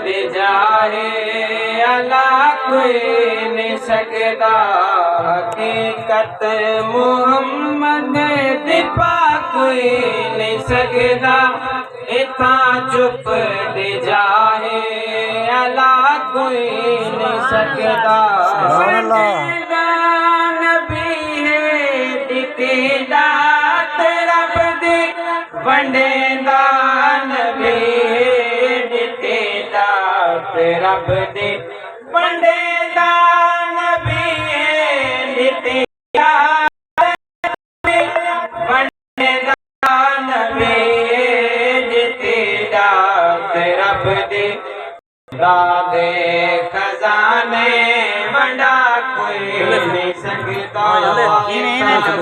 دی جاہے اللہ کوئی نہیں سکدا حقیقت محمد دی پا کوئی نہیں سکدا اتھاں چپ دی جاہے اللہ کوئی نہیں سکدا نبی ہے دتی دات رب دی بندے دا نبی دتی دات رب دی بندے دا نبی دتی بندے دا نبی دتی دات رب دی دادے خزانے بڑا کوئی نہیں سکتا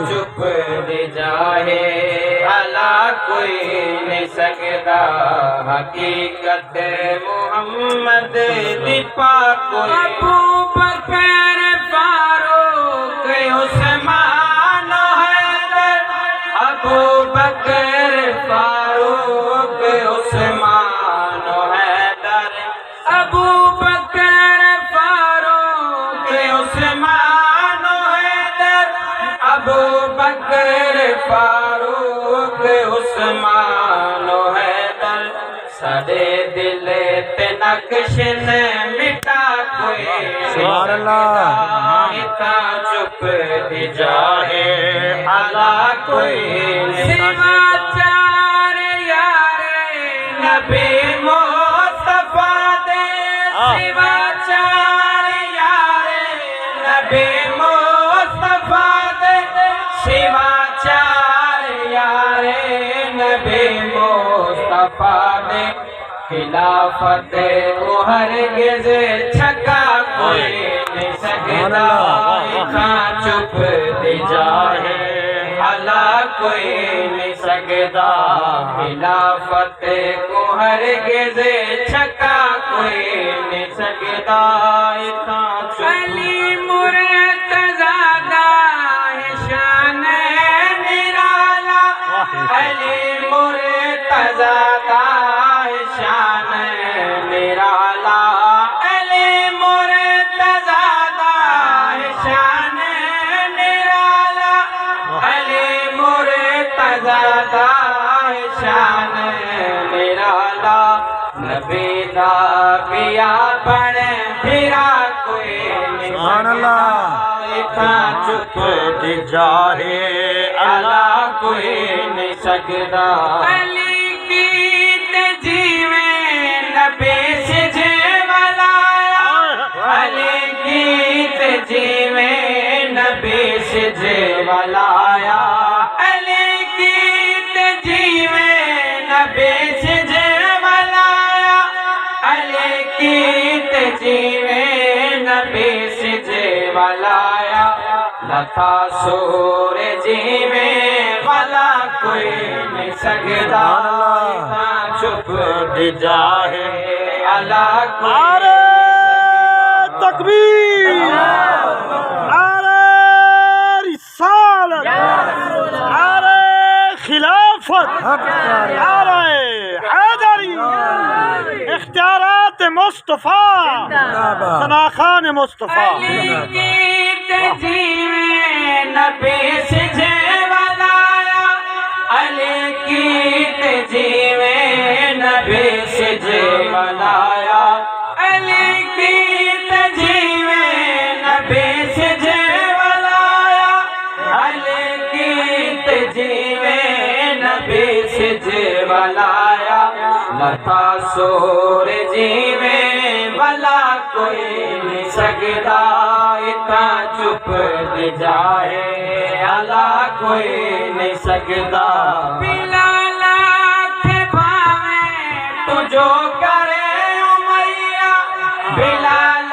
چپ دی جاہے اللہ کوئی نہیں سکتا حقیقت محمد دی پا کوئی ابو بکر فاروق عثمان حیدر ابو بکر فاروق عثمان حیدر ابو بکر فاروق عثمان حیدر ابو بکر فاروق عثمان حیدر ساڈے دل تے نقش نے مٹا کوئی سبحان اللہ اتھاں چپ دی جاہے اللہ کوئی سوا چار یارے نبی مصطفیٰ دے سوا چار یارے نبی مصطفیٰ دے سوا چار یارے نبی مصطفیٰ دے خلافت کو ہرگز چھکا کوئی نہیں سکتا اتھاں چپ دی جاہے اللہ کوئی نہیں سکتا خلافت کو ہرگز چھکا کوئی نہیں سکتا اتھاں چپ علی مرتضیٰ دا شان نرالا علی مرتضیٰ دا شان نرالا علی مرتضیٰ دا شان نرالا علی مرتضیٰ دا شان نرالا نبی دا پیا بنے پھرا کوئی نہیں سکتا اتھاں چپ دی جاہے اللہ کوئی نہیں سکتا علی کی تجیویں نبی سے جے والایا علی کی تجیویں نبی سے جے والایا علی کی تجیویں نبی سے جے والایا علی کی تجیویں نبی سے جے والایا لتا سور جیویں والا کوئی نہیں سکتا چپ دی جاہے اللہ کوئی تکبیر نعرہ رسالت نعرہ خلافت نعرہ حیدری اختیارات مصطفیٰ ثنا خان مصطفیٰ نبی سے جے والایا علی کی تجیویں نبی سے جے والایا علی کی تجیویں نبی سے جے والایا علی کی تجیویں نبی سے جے والایا لتا سور جیویں والا کوئی نہیں سکتا اتھاں چپ دی جاہے اللہ کوئی نہیں سکتا بلال کے بھاویں تو جو کرے امیہ بلال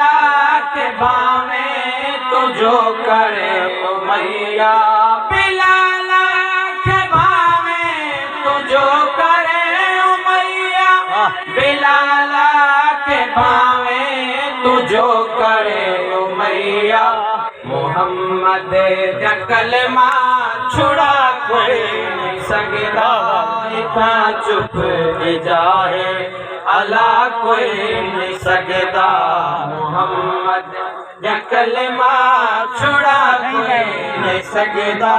کے بھاویں تو جو کرے امیہ بلال کے بھاویں تو جو کرے امیہ بلال کے بھاویں تو جو کرے امیہ محمد کا کلمہ چھڑا کوئی نہیں سکتا اتھاں چپ دی جاہے اللہ کوئی نہیں سکتا محمد یا کلمہ چھڑا کوئی نہیں سکتا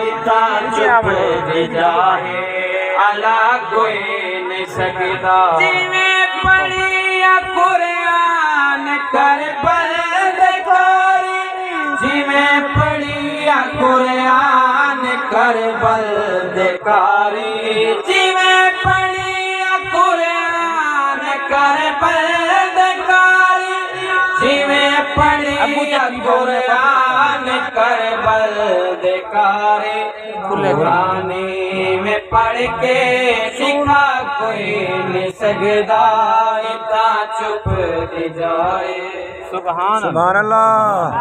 اتنا چپ دی جائے اللہ کوئی نہیں سکتا جنہیں پڑھیا قرآن کر بلدکاری جنہیں پڑھیا قرآن کر بلدکاری جنہیں پڑھیا قرآن کر بلدکاری جنہیں پڑھیا قرآن کر بلدکاری قرآنی میں پڑھ کے سکھا کوئی نہیں سکتا اتنا چپ دی جائے سبحان سبحان اللہ